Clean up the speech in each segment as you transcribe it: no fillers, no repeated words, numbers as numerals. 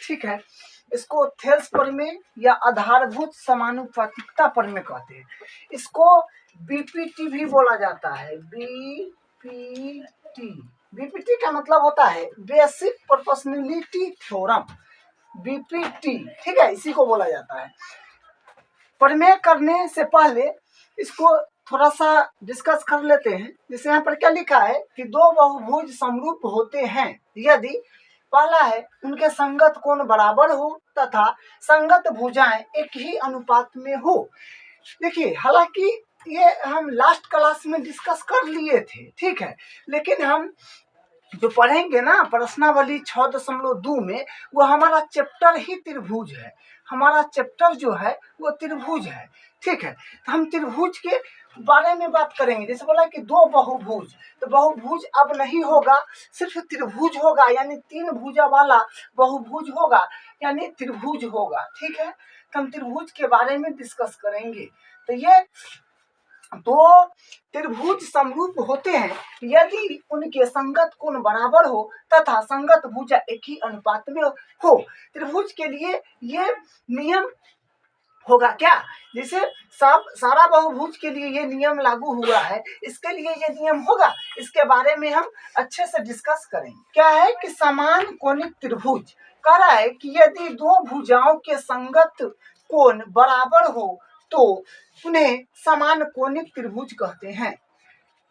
ठीक है। इसको थेल्स प्रमेय या आधारभूत समानुपातिकता प्रमेय कहते हैं। इसको बीपीटी भी बोला जाता है। बीपीटी, बीपीटी का मतलब होता है बेसिक प्रोपोर्शनलिटी थ्योरम, बीपीटी, ठीक है, इसी को बोला जाता है। प्रमेय करने से पहले इसको थोड़ा सा डिस्कस कर लेते हैं। जैसे यहाँ पर क्या लिखा है कि दो बहुभुज समरूप होते हैं यदि पहला है उनके संगत कोण बराबर हो तथा संगत भुजाएं एक ही अनुपात में हो। देखिए, हालांकि ये हम लास्ट क्लास में डिस्कस कर लिए थे, ठीक है, लेकिन हम जो पढ़ेंगे ना प्रश्नावली 6.2 में, वो हमारा चैप्टर ही त्रिभुज है। हमारा चैप्टर जो है वो त्रिभुज है, ठीक है। तो हम त्रिभुज के बारे में बात करेंगे। जैसे बोला कि दो बहुभुज, तो बहुभुज अब नहीं होगा, सिर्फ त्रिभुज होगा, यानी 3 भुजा वाला बहुभुज होगा, यानी त्रिभुज होगा, ठीक है। तो हम त्रिभुज के बारे में डिस्कस करेंगे। तो ये दो त्रिभुज समरूप होते हैं यदि उनके संगत कोण बराबर हो तथा संगत भुजा एक ही अनुपात में हो। त्रिभुज के लिए ये नियम होगा क्या, जैसे सारा बहुभुज के लिए ये नियम लागू हुआ है, इसके लिए ये नियम होगा। इसके बारे में हम अच्छे से डिस्कस करेंगे। क्या है कि समान कोणिक त्रिभुज कह रहा है कि यदि दो भुजाओं के संगत कोण बराबर हो तो उन्हें समान कोणिक त्रिभुज कहते हैं।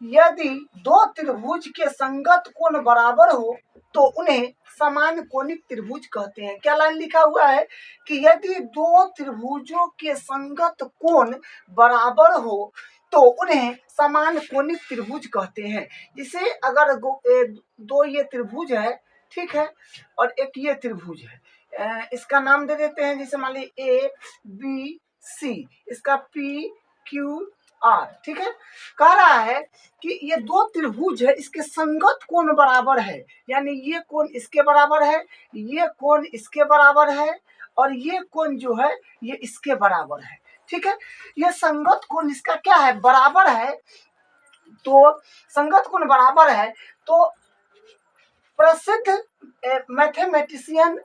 यदि दो त्रिभुज के संगत कोण बराबर हो तो उन्हें समान कोणिक त्रिभुज कहते हैं। क्या लाइन लिखा हुआ है कि यदि दो त्रिभुजों के संगत कोण बराबर हो तो उन्हें समान कोणिक त्रिभुज कहते हैं। जिसे अगर दो ये त्रिभुज है, ठीक है, और एक ये त्रिभुज है, इसका नाम दे देते हैं, जैसे मान लीजिए ए बी सी, इसका पी क्यू आर, ठीक है। कह रहा है कि ये दो त्रिभुज है, इसके संगत कोण बराबर है, यानी ये कोण इसके बराबर है, ये कोण इसके बराबर है, और ये कोण जो है ये इसके बराबर है, ठीक है। ये संगत कोण इसका क्या है, बराबर है। तो संगत कोण बराबर है तो प्रसिद्ध मैथमेटिशियन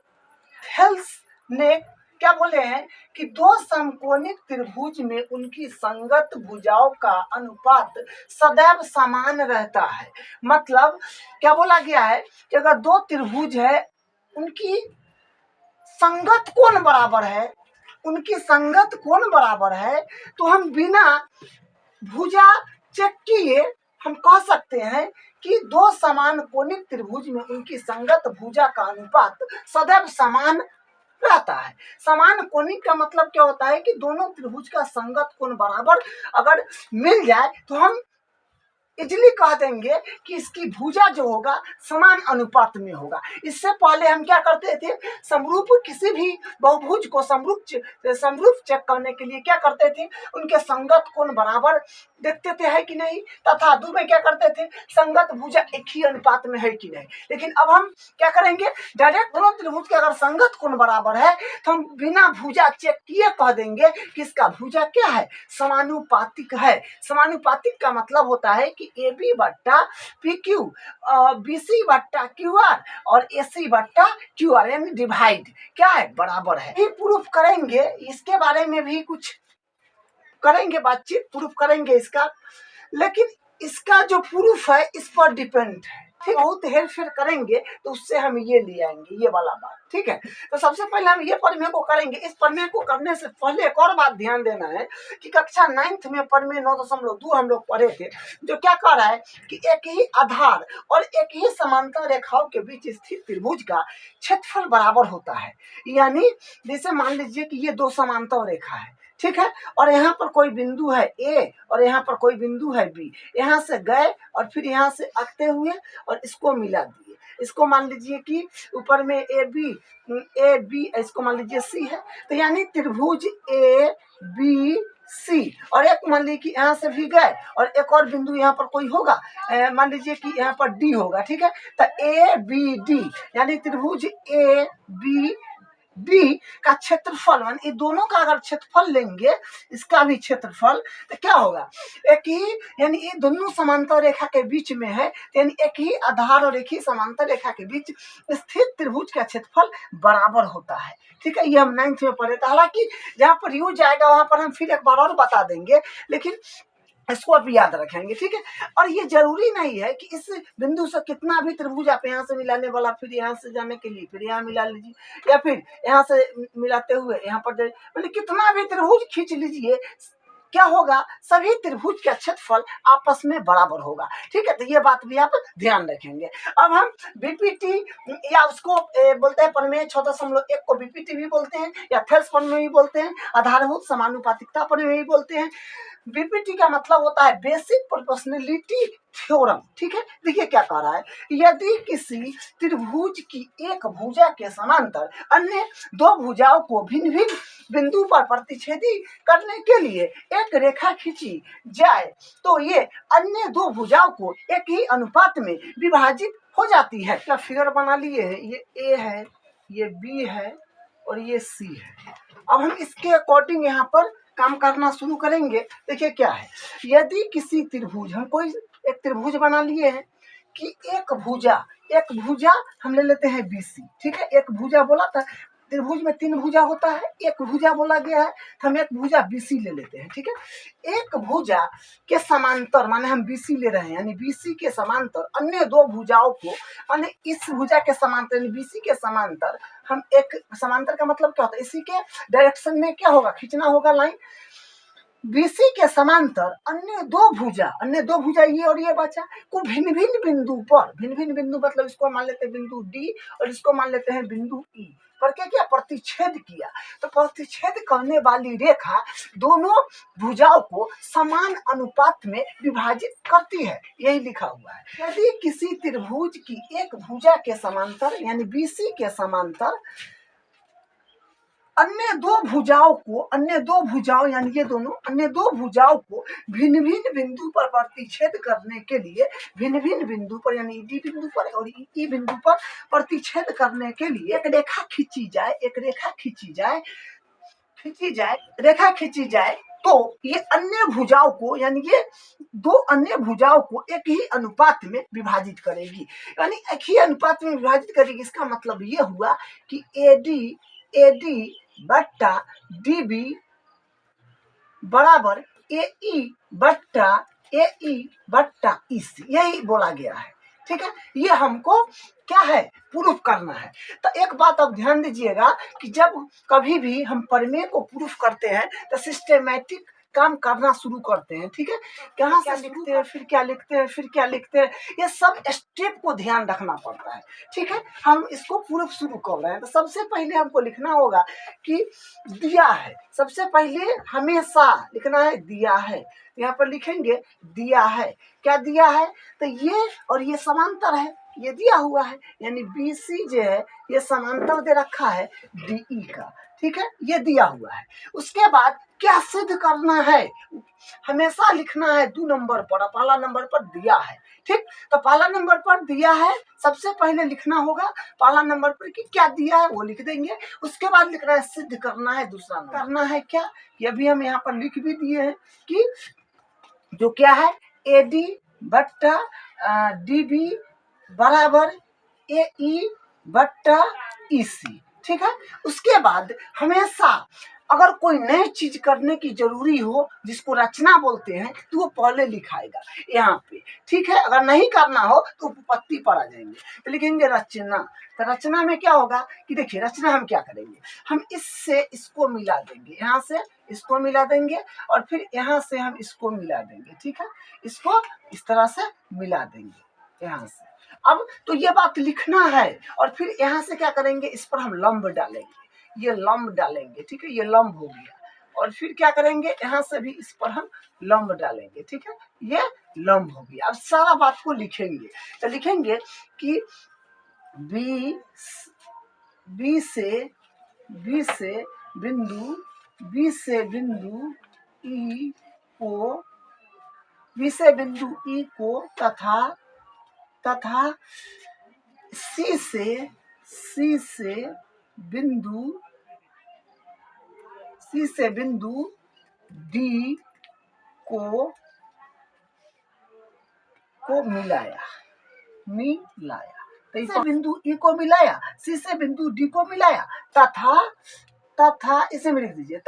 थेल्स ने क्या बोले हैं कि दो समकोणिक त्रिभुज में उनकी संगत भुजाओं का अनुपात सदैव समान रहता है। मतलब क्या बोला गया है कि अगर दो त्रिभुज है, उनकी संगत कोण बराबर है, उनकी संगत कोण बराबर है, तो हम बिना भुजा चेक किए हम कह सकते हैं कि दो समान कोणिक त्रिभुज में उनकी संगत भुजा का अनुपात सदैव समान रहता है। समान कोणिक का मतलब क्या होता है कि दोनों त्रिभुज का संगत कोण बराबर अगर मिल जाए तो हम इजली कह देंगे कि इसकी भुजा जो होगा समान अनुपात में होगा। इससे पहले हम क्या करते थे, समरूप किसी भी बहुभुज को समरूप चेक करने के लिए क्या करते थे, उनके संगत कोण बराबर देखते थे है कि नहीं, तथा दो में क्या करते थे, संगत भुजा एक ही अनुपात में है कि नहीं। लेकिन अब हम क्या करेंगे, डायरेक्ट दोनों त्रिभुज के अगर संगत कोण बराबर है तो हम बिना भुजा चेक किए कह देंगे कि इसका भुजा क्या है, समानुपातिक है। समानुपातिक का मतलब होता है कि ए बी बट्टा पी क्यू, बी सी बट्टा क्यू आर और ए सी बट्टा क्यू आर, यानी डिवाइड क्या है, बराबर है। ये प्रूफ करेंगे, इसके बारे में भी कुछ करेंगे, बातचीत प्रूफ करेंगे इसका, लेकिन इसका जो प्रूफ है इस पर डिपेंड है, ठीक, बहुत हेर फेर करेंगे तो उससे हम ये ले आएंगे, ये वाला बात, ठीक है। तो सबसे पहले हम ये प्रमेय को करेंगे। इस प्रमेय को करने से पहले एक और बात ध्यान देना है कि कक्षा 9th में प्रमेय 9.2 हम लोग पढ़े थे, जो क्या कह रहा है कि एक ही आधार और एक ही समांतर रेखाओं के बीच स्थित त्रिभुज का क्षेत्रफल बराबर होता है। यानी जैसे मान लीजिए कि ये दो समांतर रेखा है, ठीक है, और यहाँ पर कोई बिंदु है ए और यहाँ पर कोई बिंदु है बी, यहाँ से गए और फिर यहाँ से आते हुए और इसको मिला दिए। इसको मान लीजिए कि ऊपर में ए बी, इसको मान लीजिए सी है, तो यानी त्रिभुज ए बी सी, और एक मान लीजिए कि यहाँ से भी गए और एक और बिंदु यहाँ पर कोई होगा, मान लीजिए कि यहाँ पर डी होगा, ठीक है। तो ए बी डी यानी त्रिभुज ए बी डी का क्षेत्रफल, मान ये दोनों का अगर क्षेत्रफल लेंगे, इसका भी क्षेत्रफल, तो क्या होगा, एक ही, यानी ये दोनों समांतर रेखा के बीच में है, यानी एक ही आधार और एक ही समांतर रेखा के बीच स्थित त्रिभुज का क्षेत्रफल बराबर होता है। ठीक है, ये हम 9th में पढ़े थे। हालांकि जहाँ पर यूज आएगा वहां पर हम फिर एक बार और बता देंगे, लेकिन इसको आप याद रखेंगे। ठीक है, और ये जरूरी नहीं है कि इस बिंदु से कितना भी त्रिभुज आप यहाँ से मिलाने वाला, फिर यहाँ से जाने के लिए फिर यहाँ मिला लीजिए, या फिर यहाँ से मिलाते हुए यहाँ पर, मतलब कितना भी त्रिभुज खींच लीजिए, क्या होगा, सभी त्रिभुज का क्षेत्रफल आपस में बराबर होगा। ठीक है, तो ये बात भी आप ध्यान रखेंगे। अब हम बीपीटी या उसको बोलते हैं प्रमेय 6.1 को बीपीटी भी बोलते हैं, या थेल्स प्रमेय भी बोलते हैं, आधारभूत समानुपातिकता प्रमेय भी बोलते हैं। बीपीटी का मतलब होता है बेसिक प्रोपोर्शनलिटी थ्योरम। ठीक है, देखिए क्या कह रहा है, यदि किसी त्रिभुज की एक भुजा के समांतर अन्य दो भुजाओं को भिन्न भिन्न बिंदु पर प्रतिच्छेदी करने के लिए एक रेखा खींची जाए, तो ये अन्य दो भुजाओं को एक ही अनुपात में विभाजित हो जाती है। क्या फिगर बना लिए है, ये ए है, ये बी है और ये सी है। अब हम इसके अकॉर्डिंग यहाँ पर काम करना शुरू करेंगे। देखिए क्या है, यदि किसी त्रिभुज, हम कोई एक त्रिभुज बना लिए हैं कि एक भुजा हम ले लेते हैं बीसी। ठीक है, एक भुजा बोला था, त्रिभुज में 3 भुजा होता है, एक भुजा बोला गया है, तो हम एक भुजा बीसी ले लेते हैं। ठीक है, एक भुजा के समांतर, माने हम बीसी ले रहे हैं, यानी बीसी के समांतर अन्य दो भुजाओं को, माने इस भुजा के समांतर यानी बीसी के समांतर, हम एक समांतर का मतलब क्या होता है, इसी के डायरेक्शन में क्या होगा, खींचना होगा लाइन। बीसी के समांतर अन्य दो भुजा ये और ये बचा को भिन्न भिन्न बिंदु मतलब इसको मान लेते हैं बिंदु डी और इसको मान लेते हैं बिंदु ई पर क्या प्रतिच्छेद किया। तो प्रतिच्छेद करने वाली रेखा दोनों भुजाओं को समान अनुपात में विभाजित करती है, यही लिखा हुआ है। यदि किसी त्रिभुज की एक भुजा के समांतर यानी बीसी के समांतर अन्य दो भुजाओं यानी ये दोनों अन्य दो भुजाओं को भिन्न भिन्न बिंदु पर प्रतिच्छेद करने के लिए भिन्न भिन्न बिंदु पर यानी डी बिंदु पर और ई बिंदु पर प्रतिच्छेद करने के लिए एक रेखा खींची जाए, तो ये अन्य भुजाओं को यानी ये दो अन्य भुजाओं को एक ही अनुपात में विभाजित करेगी, यानी एक ही अनुपात में विभाजित करेगी। इसका मतलब ये हुआ कि एडी बट्टा डीबी बराबर एई बट्टा ईसी, यही बोला गया है। ठीक है, ये हमको क्या है, प्रूफ करना है। तो एक बात अब ध्यान दीजिएगा कि जब कभी भी हम प्रमेय को प्रूफ करते हैं तो सिस्टेमेटिक काम करना शुरू करते हैं। ठीक है, कहाँ से लिखते हैं, फिर क्या लिखते हैं, ये सब स्टेप को ध्यान रखना पड़ता है। ठीक है, हम इसको प्रूफ शुरू कर रहे हैं तो सबसे पहले हमको लिखना होगा कि दिया है, सबसे पहले हमेशा लिखना है दिया है। यहाँ पर लिखेंगे दिया है, क्या दिया है, तो ये और ये समांतर है, ये दिया हुआ है, यानी BC जो है ये समांतर दे रखा है DE का। ठीक है, ये दिया हुआ है। उसके बाद क्या सिद्ध करना है, हमेशा लिखना है 2 नंबर पर, पहला नंबर पर दिया है। ठीक, तो पहला नंबर पर दिया है, सबसे पहले लिखना होगा पहला नंबर पर कि क्या दिया है वो लिख देंगे। उसके बाद लिखना है सिद्ध करना है, दूसरा करना है क्या, ये भी हम यहाँ पर लिख भी दिए हैं कि जो क्या है AD बट्टा DB बराबर AE बट्टा EC। ठीक है, उसके बाद हमेशा अगर कोई नई चीज करने की जरूरी हो जिसको रचना बोलते हैं तो वो पहले लिखाएगा यहाँ पे। ठीक है, अगर नहीं करना हो तो उपपत्ति पर आ जाएंगे तो लिखेंगे रचना। तो रचना में क्या होगा कि देखिए रचना हम क्या करेंगे, हम इससे इसको मिला देंगे, यहाँ से इसको मिला देंगे और फिर यहाँ से हम इसको मिला देंगे। ठीक है, इसको इस तरह से मिला देंगे यहाँ से। अब तो ये बात लिखना है और फिर यहाँ से क्या करेंगे, इस पर हम लंब डालेंगे, ये लंब डालेंगे। ठीक है, ये लंब हो गया और फिर क्या करेंगे, यहाँ से भी इस पर हम लंब डालेंगे। ठीक है, ये लंब हो गया। अब सारा बात को लिखेंगे तो लिखेंगे कि बी से बिंदु ई को तथा सी से बिंदु सी से बिंदु डी को मिलाया तो इसे बिंदु ई को मिलाया, सी से बिंदु डी को मिलाया, तथा इसे में लिख दीजिए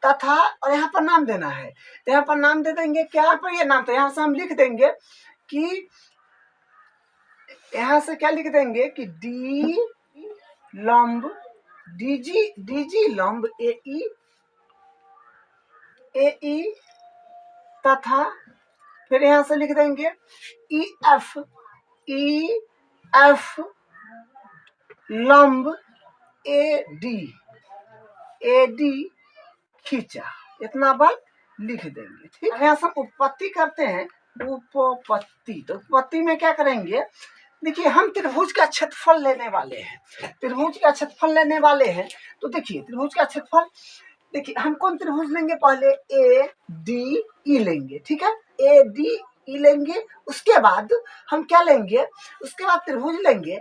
तथा और यहाँ पर नाम देना है। तो यहाँ पर नाम दे देंगे क्या पर ये नाम, तो यहाँ से हम लिख देंगे कि यहाँ से क्या लिख देंगे कि डी लंब डीजी लंब ए ई तथा फिर यहाँ से लिख देंगे ई एफ लंब ए डी खींचा, इतना बार लिख देंगे। ठीक है, यहाँ से उपपत्ति करते हैं, उपपत्ति। तो उपपत्ति में क्या करेंगे, देखिए हम त्रिभुज का क्षेत्रफल लेने वाले हैं, तो देखिए त्रिभुज का क्षेत्रफल, देखिए हम कौन त्रिभुज लेंगे, पहले ए डी ई लेंगे। ठीक है, ए डी ई लेंगे, उसके बाद हम क्या लेंगे, उसके बाद त्रिभुज लेंगे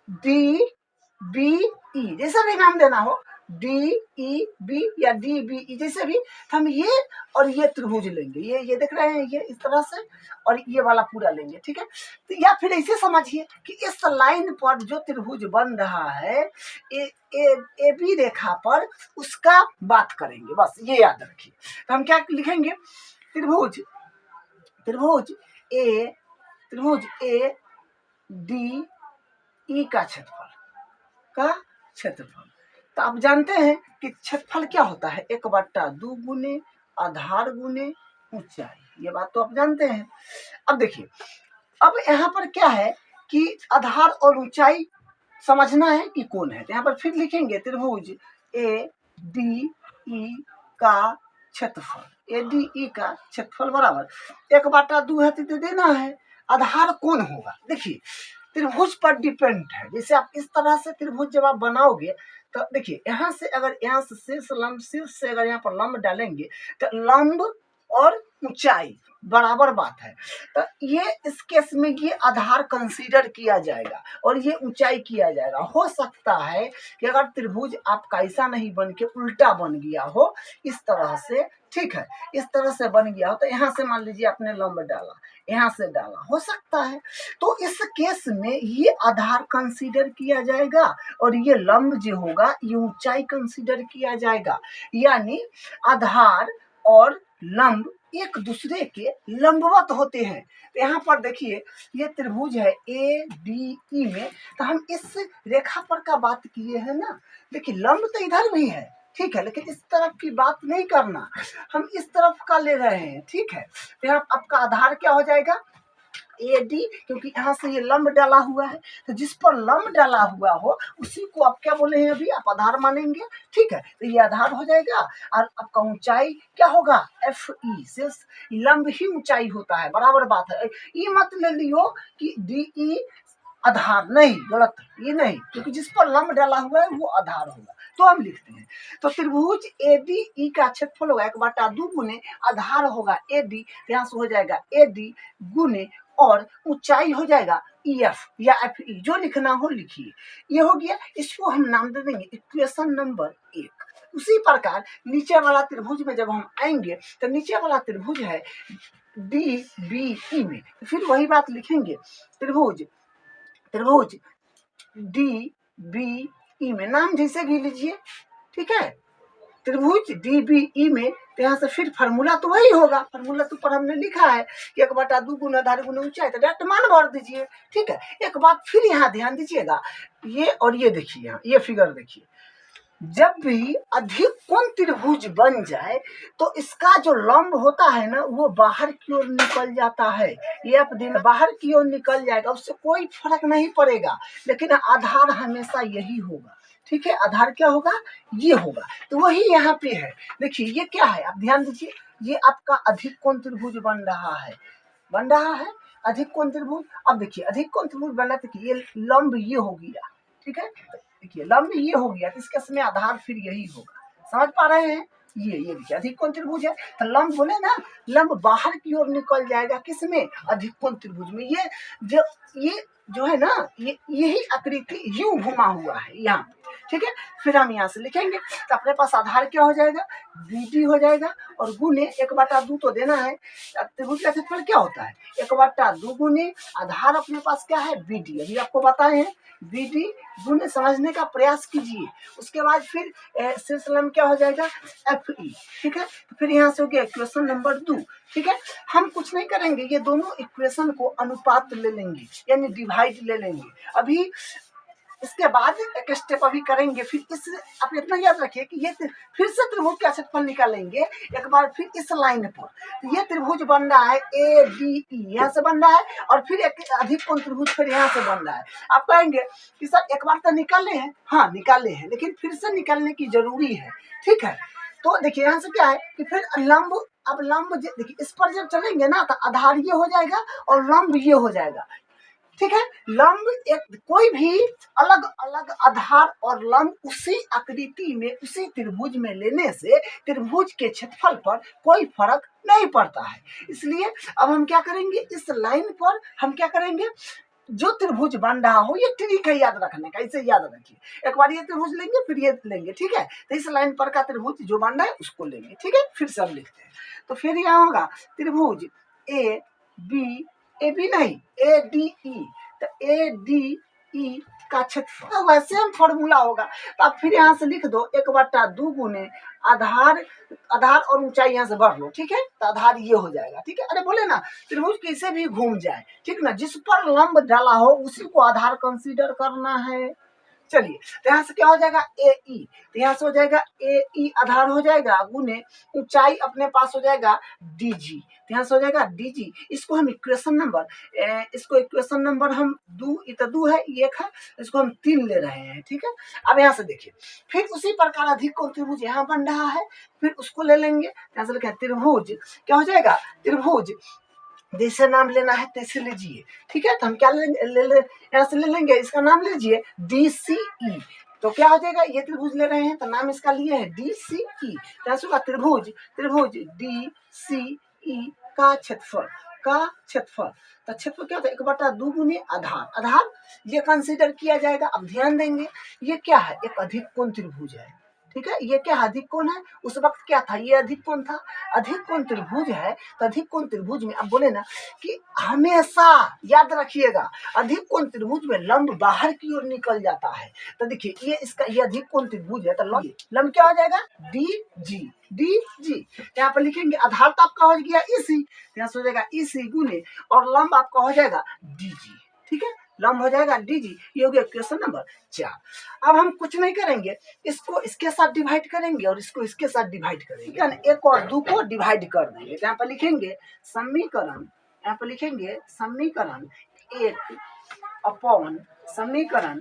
डी बी ई, जैसा भी नाम देना हो, डी ई बी या डी बी ई जैसे भी, हम ये और ये त्रिभुज लेंगे, ये देख रहे हैं, ये इस तरह से, और ये वाला पूरा लेंगे। ठीक है, तो या फिर ऐसे समझिए कि इस लाइन पर जो त्रिभुज बन रहा है ए बी रेखा पर, उसका बात करेंगे, बस ये याद रखिए। तो हम क्या लिखेंगे, त्रिभुज ए डी ई का क्षेत्रफल। तो आप जानते हैं कि क्षेत्रफल क्या होता है, 1/2 गुने आधार गुने ऊंचाई, ये बात तो आप जानते हैं। अब देखिए, अब यहाँ पर क्या है कि आधार और ऊंचाई समझना है कि कौन है। तो यहाँ पर फिर लिखेंगे त्रिभुज ए डी ई का क्षेत्रफल बराबर 1/2 है, तो देना है। आधार कौन होगा, देखिए त्रिभुज पर डिपेंड है। जैसे आप इस तरह से त्रिभुज जब आप बनाओगे, तो देखिए यहाँ से अगर यहाँ से शीर्ष से अगर यहाँ पर लंब डालेंगे, तो लंब और ऊंचाई बराबर बात है, तो ये इस केस में ये आधार कंसीडर किया जाएगा और ये ऊंचाई किया जाएगा। हो सकता है कि अगर त्रिभुज आपका ऐसा नहीं बन के उल्टा बन गया हो, इस तरह से, ठीक है, इस तरह से बन गया हो, तो यहाँ से मान लीजिए आपने लंब डाला, यहाँ से डाला, हो सकता है, तो इस केस में ये आधार कंसीडर किया जाएगा और ये लंब जो होगा ये ऊंचाई कंसीडर किया जाएगा। यानी आधार और लंब एक दूसरे के लंबवत होते हैं। तो यहाँ पर देखिए ये त्रिभुज है ए डी ई में, तो हम इस रेखा पर का बात किए हैं ना। देखिए लंब तो इधर भी है, ठीक है, लेकिन इस तरफ की बात नहीं करना, हम इस तरफ का ले रहे हैं। ठीक है, तो यहाँ आपका आधार क्या हो जाएगा, ए डी, क्योंकि यहाँ से ये लंब डाला हुआ है, तो जिस पर लंब डाला हुआ हो उसी को आप क्या बोले हैं, अभी आप आधार मानेंगे। ठीक है, तो ये आधार हो जाएगा और आपका ऊंचाई क्या होगा, एफ ई, सिर्फ लंब ही ऊंचाई होता है, बराबर बात है। ये मत ले लियो कि डी ई आधार, नहीं, गलत, ये नहीं, क्योंकि जिस पर लंब डाला हुआ है वो आधार होगा। तो हम लिखते हैं, तो त्रिभुज ए डी ई का क्षेत्रफल होगा 1/2 गुने आधार होगा ए डी, यहाँ से हो जाएगा ए डी गुने और ऊंचाई हो जाएगा ई एफ या एफ ई, जो लिखना हो लिखिए। ये हो गया, इसको हम नाम दे देंगे इक्वेशन नंबर 1। उसी प्रकार नीचे वाला त्रिभुज में जब हम आएंगे, तो नीचे वाला त्रिभुज है डी बी ई में, फिर वही बात लिखेंगे, त्रिभुज डी बी ई में, नाम जैसे भी लीजिए। ठीक है, त्रिभुज डी बी ई में, तो यहाँ से फिर फार्मूला तो वही होगा, फार्मूला तो ऊपर हमने लिखा है कि 1/2 गुना आधार गुना ऊंचाई, तो डायरेक्ट मान भर दीजिए। ठीक है, एक बात फिर यहाँ ध्यान दीजिएगा, ये और ये देखिए, यहाँ ये फिगर देखिए, जब भी अधिक कोण त्रिभुज बन जाए तो इसका जो लंब होता है ना, वो बाहर की ओर निकल जाता है। ये आप दिन बाहर की ओर निकल जाएगा, उससे कोई फर्क नहीं पड़ेगा, लेकिन आधार हमेशा यही होगा। ठीक है, आधार क्या होगा, ये होगा। तो वही यहाँ पे है, देखिए ये क्या है, आप ध्यान दीजिए, ये आपका अधिक कोण त्रिभुज बन रहा है अधिक कोण त्रिभुज। अब देखिए अधिक कोण त्रिभुज बना, तो ये लंब ये हो गया। ठीक है, देखिए लंब ये हो गया, तो इसके समय आधार फिर यही होगा। समझ पा रहे हैं? ये देखिए अधिक कोण त्रिभुज है, तो लंब बोले ना, लंब बाहर की ओर निकल जाएगा किसमें, अधिक कोण त्रिभुज में। ये जो है ना, यही आकृति यूं घुमा हुआ है यहाँ, ठीक है। फिर हम यहाँ से लिखेंगे, तो अपने पास आधार क्या हो जाएगा, BD हो जाएगा, और गुने 1/2 तो देना है। त्रिभुज का क्षेत्रफल क्या होता है, 1/2 गुने आधार अपने पास क्या है, BD, अभी आपको बताए हैं। BD गुने समझने का प्रयास कीजिए, उसके बाद फिर शीर्ष लंब क्या हो जाएगा, FE, ठीक है। तो फिर यहाँ से हो गया इक्वेशन नंबर 2, ठीक है। हम कुछ नहीं करेंगे, ये दोनों इक्वेशन को अनुपात ले लेंगे, यानी डिवाइड ले लेंगे। अभी इसके बाद एक स्टेप अभी करेंगे, फिर इस, आप इतना याद रखिए कि ये फिर से त्रिभुज का क्षेत्रफल निकालेंगे एक बार फिर इस लाइन पर। तो ये त्रिभुज बन रहा है ADE, यहाँ से बन रहा है, और फिर एक अधिक कोण त्रिभुज फिर यहाँ से बन रहा है। आप कहेंगे कि सर एक बार तो निकाले हैं, हाँ निकाले हैं, लेकिन फिर से निकालने की जरूरी है, ठीक है। तो देखिए यहाँ से क्या है कि फिर लंब, अब लंब देखिए इस पर जब चलेंगे ना, तो आधार ये हो जाएगा और लंब ये हो जाएगा, ठीक है। लंब एक कोई भी अलग अलग आधार और लंब उसी आकृति में, उसी त्रिभुज में लेने से त्रिभुज के क्षेत्रफल पर कोई फर्क नहीं पड़ता है। इसलिए अब हम क्या करेंगे, इस लाइन पर हम क्या करेंगे, जो त्रिभुज बन रहा हो, ये ट्रिक है याद रखने का, इसे याद रखिए। एक बार ये त्रिभुज लेंगे फिर ये लेंगे, ठीक है। तो इस लाइन पर का त्रिभुज जो बन रहा है उसको लेंगे, ठीक है। फिर सब लिखते हैं, तो फिर यहाँ होगा त्रिभुज AB नहीं ADE, तो ADE का क्षेत्रफल वैसे हम फॉर्मूला होगा। तो आप फिर यहाँ से लिख दो 1/2 गुने आधार, आधार और ऊंचाई यहाँ से बढ़ लो, ठीक है। तो आधार ये हो जाएगा, ठीक है। अरे बोले ना त्रिभुज कैसे भी घूम जाए, ठीक ना, जिस पर लंब डाला हो उसी को आधार कंसीडर करना है। चलिए, तो यहाँ से क्या हो जाएगा AE, तो यहाँ से हो जाएगा AE आधार हो जाएगा गुने ऊंचाई अपने पास हो जाएगा DG, तो यहाँ से हो जाएगा DG। इसको हम इक्वेशन नंबर हम 2 है, 1 है, इसको हम 3 ले रहे हैं, ठीक है। अब यहाँ से देखिए, फिर उसी प्रकार अधिक कोण त्रिभुज यहाँ बन रहा है, फिर उसको ले लेंगे। यहाँ से लिखा त्रिभुज क्या हो जाएगा, त्रिभुज जैसे नाम लेना है तैसे लीजिए, ठीक है। तो हम क्या यहाँ से ले लेंगे, इसका नाम लीजिए DCE। तो क्या हो जाएगा, ये त्रिभुज ले रहे हैं तो नाम इसका लिए है DCE। त्रिभुज DCE का क्षेत्रफल, तो क्षेत्रफल क्या होता है, 1/2 गुने आधार, आधार ये कंसीडर किया जाएगा। अब ध्यान देंगे, ये क्या है, एक अधिक कोण त्रिभुज है, ठीक है। ये क्या अधिक कोण है, उस वक्त क्या था, ये अधिक कोण था, अधिक कोण त्रिभुज है। तो अधिक कोण त्रिभुज में अब बोले ना कि हमेशा याद रखिएगा, अधिक कोण त्रिभुज में लंब बाहर की ओर निकल जाता है। तो देखिए ये इसका, ये अधिक कोण त्रिभुज है, तो लंब क्या हो जाएगा, DG। यहाँ पर लिखेंगे आधार तो आपका हो गया EC, यहाँ से हो जाएगा EC गुने, और लंब आपका हो जाएगा DG, ठीक है। लंब हो जाएगा DG, ये हो गया क्वेश्चन नंबर 4। अब हम कुछ नहीं करेंगे, इसको इसके साथ डिवाइड करेंगे और इसको इसके साथ डिवाइड करेंगे, यानी 1 और 2 को डिवाइड कर देंगे। यहाँ पर लिखेंगे समीकरण, यहाँ पर लिखेंगे समीकरण 1 अपॉन समीकरण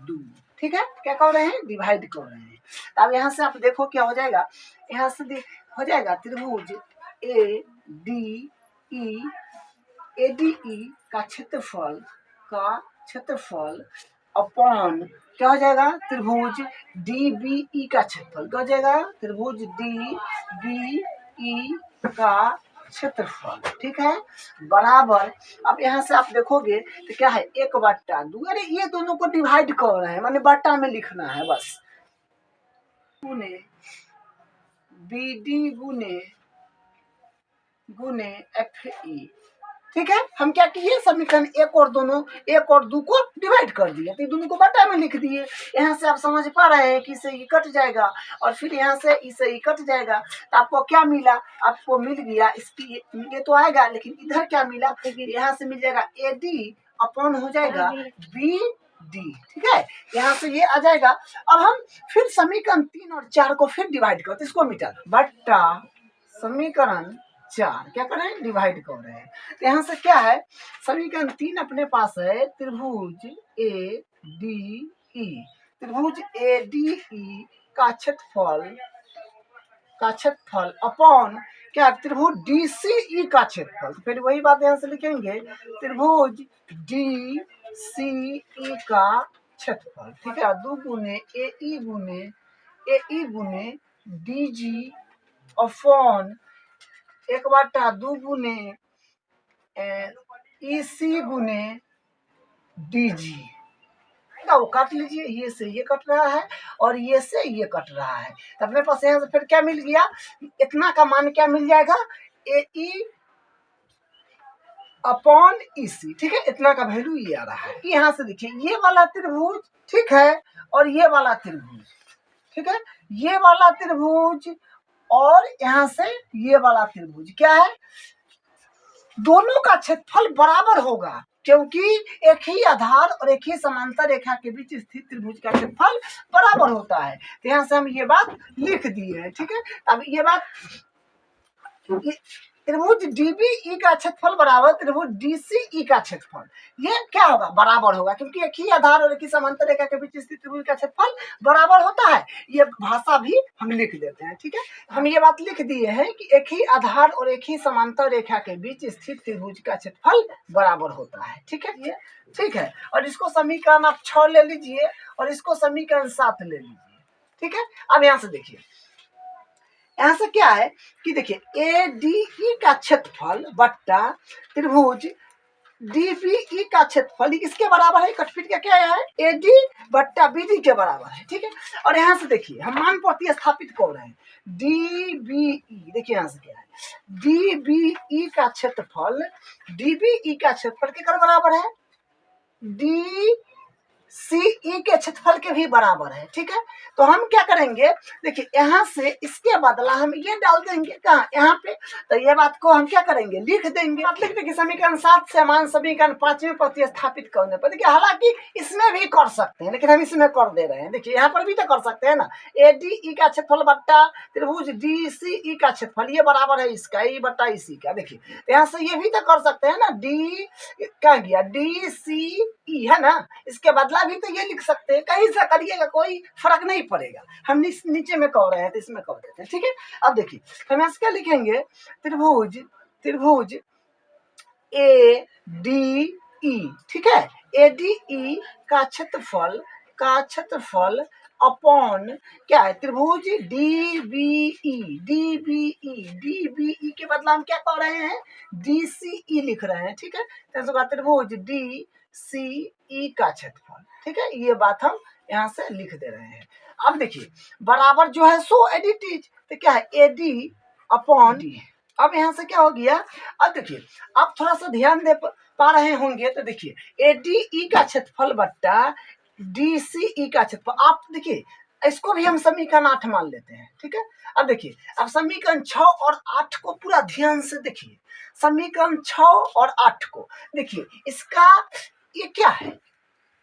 2, ठीक है। क्या कर रहे हैं, डिवाइड कर रहे हैं। तो अब यहाँ से आप देखो क्या हो जाएगा, यहाँ से हो जाएगा त्रिभुज ADE का क्षेत्रफल अपॉन क्या हो जाएगा, त्रिभुज DBE का क्षेत्रफल, क्या हो जाएगा, त्रिभुज DBE का क्षेत्रफल, ठीक है, बराबर। अब यहाँ से आप देखोगे तो क्या है 1/2, अरे ये दोनों को डिवाइड कर रहे हैं, माने बट्टा में लिखना है बस, गुने BD गुने FE, ठीक है। हम क्या किए, समीकरण 1 और 2 को डिवाइड कर दिए, तो दोनों को बटा में लिख दिए। यहाँ से आप समझ पा रहे हैं कि इसे कट जाएगा और फिर यहाँ से इसे कट जाएगा, तो आपको क्या मिला, आपको मिल गया इसकी, ये तो आएगा लेकिन इधर क्या मिला, यहाँ से मिल जाएगा AD अपॉन हो जाएगा BD, ठीक है। यहाँ से ये आ जाएगा। अब हम फिर समीकरण 3 और 4 को फिर डिवाइड करते, इसको मिटा बट्टा समीकरण 4 क्या करें, डिवाइड कर रहे हैं। तो यहाँ से क्या है, समीकरण 3 अपने पास है त्रिभुज ADE का क्षेत्रफल अपॉन क्या, त्रिभुज DCE का क्षेत्रफल। तो फिर वही बात यहाँ से लिखेंगे, त्रिभुज DCE का क्षेत्रफल, ठीक है, 2 गुने AE गुने डी जी अपॉन 1/2 गुने ई सी गुने डी जी। वो काट लीजिए, ये से ये कट रहा है और ये से ये कट रहा है, तो अपने पास यहाँ से फिर क्या मिल गया, इतना का मान क्या मिल जाएगा, ए ई अपॉन ई सी। ठीक है, इतना का वैल्यू ये आ रहा है। यहाँ से देखिए ये वाला त्रिभुज, ठीक है, और ये वाला त्रिभुज, ठीक है, ये वाला त्रिभुज और यहाँ से ये वाला त्रिभुज क्या है, दोनों का क्षेत्रफल बराबर होगा, क्योंकि एक ही आधार और एक ही समांतर रेखा के बीच स्थित त्रिभुज का क्षेत्रफल बराबर होता है। तो यहाँ से हम ये बात लिख दिए हैं। ठीक है, अब ये बात, त्रिभुज डीबीई का क्षेत्रफल बराबर त्रिभुज डीसीई का क्षेत्रफल, ये क्या होगा, बराबर होगा, क्योंकि एक ही आधार और एक ही समांतर रेखा के बीच स्थित त्रिभुज का क्षेत्रफल बराबर होता है। ये भाषा भी हम लिख देते हैं। ठीक है, हम ये बात लिख दिए हैं कि एक ही आधार और एक ही समांतर रेखा के बीच स्थित त्रिभुज का क्षेत्रफल बराबर होता है। ठीक है, ये ठीक है, और इसको समीकरण आप 6 ले लीजिए और इसको समीकरण 7 ले लीजिए। ठीक है, अब यहाँ से देखिए, यहाँ से क्या है कि देखिए ए डी ई का क्षेत्रफल बट्टा त्रिभुज डीबीई का क्षेत्रफल किसके बराबर है, कटपीट का क्या है, ए डी बट्टा बी डी के बराबर है। ठीक है, और यहाँ से देखिए हम मान प्रतिस्थापित कर रहे हैं, डीबीई, देखिए यहाँ से क्या है, डीबीई का क्षेत्रफल डीबीई का क्षेत्रफल के बराबर है, डी सीई के क्षेत्रफल के भी बराबर है। ठीक है, तो हम क्या करेंगे, देखिए यहाँ से इसके बदला हम ये डाल देंगे कहाँ, यहाँ पे, तो ये बात को हम क्या करेंगे, लिख देंगे। आप लिख देंगे समीकरण 7 से मान समीकरण 5 में प्रतिस्थापित करने पर, देखिए हालांकि इसमें भी कर सकते हैं, लेकिन हम इसमें कर दे रहे हैं। देखिए यहाँ पर भी तो कर सकते हैं ना, ए डी ई का क्षेत्रफल बट्टा त्रिभुज डी सी ई का क्षेत्रफल, ये बराबर है इसका, ई बट्टा इसी का। देखिए यहाँ से ये भी तो कर सकते हैं ना, डी क्या गया, डी सी ई है ना, इसके बदला भी तो ये लिख सकते हैं, कहीं से करिएगा कोई फर्क नहीं पड़ेगा। हम नीचे में कह रहे हैं तो इसमें कह देते हैं। ठीक है, अब देखिए हम यहाँ से क्या लिखेंगे, त्रिभुज त्रिभुज ए डी ई, ठीक है, ए डी ई का क्षेत्रफल अपॉन क्या है, त्रिभुज डी बी ई के बदला हम क्या कह रहे हैं, डी सी ई लिख रहे हैं। ठीक है, तो त्रिभुज डी सी ई का क्षेत्रफल। ठीक है, ये बात हम यहाँ से लिख दे रहे हैं। अब देखिए बराबर जो है सो एडिटिज, तो क्या है, ए डी अपॉन डी। अब यहाँ से क्या हो गया, अब देखिए आप थोड़ा सा ध्यान दे पा रहे होंगे, तो देखिए ए डी ई का क्षेत्रफल बट्टा डी सी ई का क्षेत्रफल, आप देखिए इसको भी हम समीकरण 8 मान लेते हैं। ठीक है, अब देखिए, अब समीकरण 6 और 8 को पूरा ध्यान से देखिए, समीकरण 6 और 8 को देखिए, इसका ये क्या है,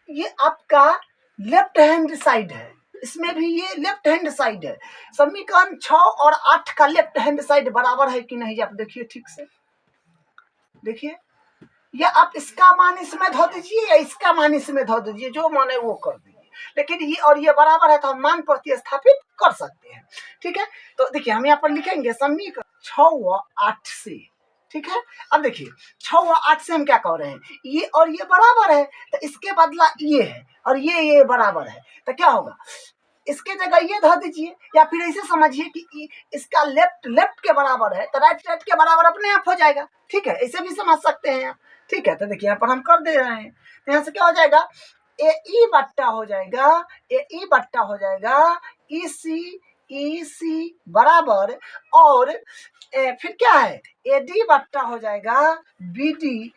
ये आपका लेफ्ट हैंड साइड है, इसमें भी ये लेफ्ट हैंड साइड है। समीकरण 6 और 8 का लेफ्ट हैंड साइड बराबर है कि नहीं, आप देखिए ठीक से, देखिए, या आप इसका मान इसमें धो दीजिए या इसका मान इसमें धो दीजिए, जो मान है वो कर दीजिए, लेकिन ये और ये बराबर है तो हम मान प्रतिस्थापित कर सकते हैं। ठीक है, तो देखिए हम यहाँ पर लिखेंगे समीकरण 6 व 8 से। ठीक है, अब देखिए 6 व 8 से हम क्या कह रहे हैं, ये और ये बराबर है, तो इसके बदला ये है और ये बराबर है, तो क्या होगा, इसके जगह ये धर दीजिए, या फिर ऐसे समझिए कि इसका लेफ्ट के बराबर है तो राइट के बराबर अपने आप हो जाएगा। ठीक है, ऐसे भी समझ सकते हैं आप। ठीक है, तो देखिए यहाँ पर हम कर दे रहे हैं, तो यहाँ से क्या हो जाएगा, ए ई बट्टा हो जाएगा, ई सी बराबर, और फिर क्या है, ए डी बट्टा हो जाएगा बी डी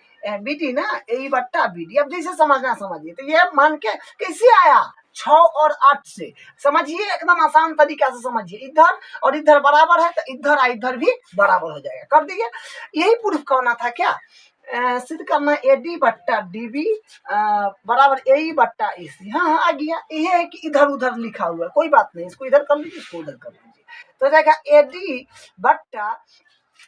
ना, ए बट्टा बी डी। अब जैसे समझना समझिए, तो ये मान के कैसे आया, 6 और 8 से समझिए, एकदम आसान तरीका से समझिए, इधर और इधर बराबर है तो इधर और इधर भी बराबर हो जाएगा, कर दिए। यही प्रूफ करना था, क्या सिद्ध करना, ए डी बट्टा डी बी बराबर ए बट्टा ए सी। हाँ आ गया, ये है कि इधर उधर लिखा हुआ है, कोई बात नहीं, इसको इधर कर लीजिए, इसको उधर कर लीजिए, तो जाएगा ए डी बट्टा